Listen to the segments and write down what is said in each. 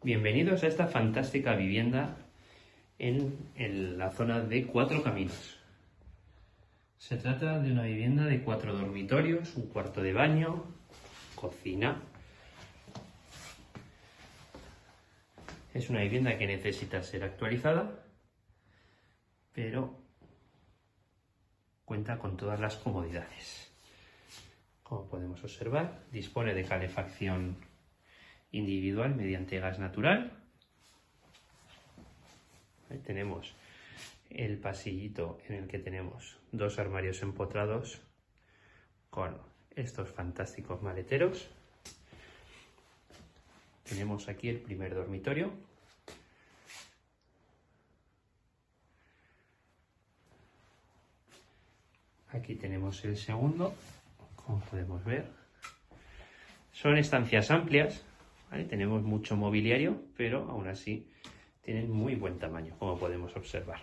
Bienvenidos a esta fantástica vivienda en la zona de Cuatro Caminos. Se trata de una vivienda de 4 dormitorios, un cuarto de baño, cocina. Es una vivienda que necesita ser actualizada, pero cuenta con todas las comodidades. Como podemos observar, dispone de calefacción individual mediante gas natural. Ahí tenemos el pasillito en el que tenemos 2 armarios empotrados con estos fantásticos maleteros. Tenemos aquí el primer dormitorio. Aquí tenemos el segundo, como podemos ver. Son estancias amplias, ¿vale? Tenemos mucho mobiliario, pero aún así tienen muy buen tamaño, como podemos observar.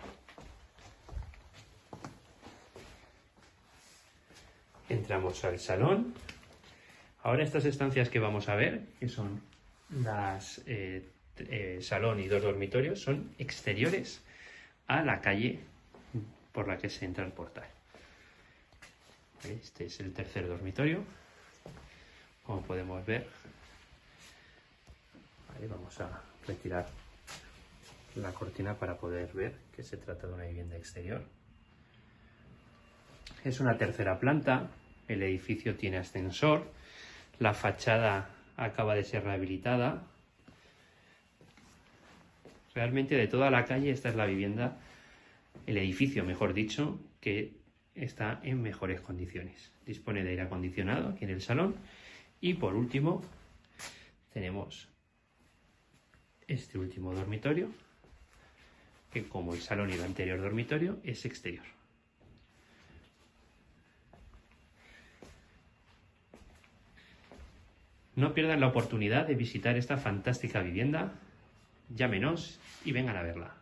Entramos al salón. Ahora estas estancias que vamos a ver, que son las salón y 2 dormitorios, son exteriores a la calle por la que se entra al portal. Este es el tercer dormitorio, como podemos ver. Vale, vamos a retirar la cortina para poder ver que se trata de una vivienda exterior. Es una tercera planta, el edificio tiene ascensor, la fachada acaba de ser rehabilitada. Realmente de toda la calle esta es la vivienda, el edificio mejor dicho, que está en mejores condiciones. Dispone de aire acondicionado aquí en el salón y por último tenemos este último dormitorio, que como el salón y el anterior dormitorio es exterior. No pierdan la oportunidad de visitar esta fantástica vivienda. Llámenos y vengan a verla.